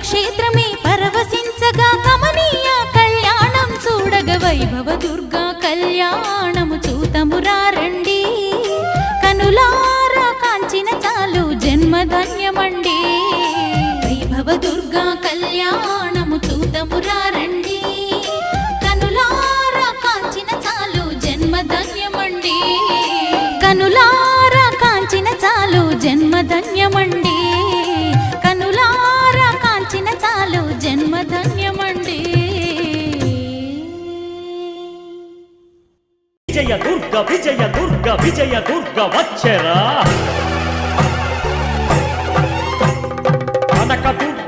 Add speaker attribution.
Speaker 1: క్షేత్రమే పరవశించగా కమనీయ కళ్యాణం చూడగ వైభవ దుర్గా కళ్యాణము చూతమురా రండి కనులారా కాంచిన చాలు జన్మధన్యమండి వైభవ దుర్గా కళ్యాణము చూతమురా రండి కనులారా కాంచిన చాలు జన్మధన్యమండి కనులారా కాంచిన చాలు జన్మధన్యమండి కనులారా కాంచిన చాలు జన్మధన్యమండి
Speaker 2: విజయ దుర్గ విజయ దుర్గ విజయ దుర్గ వచ్చరా కనక దుర్గ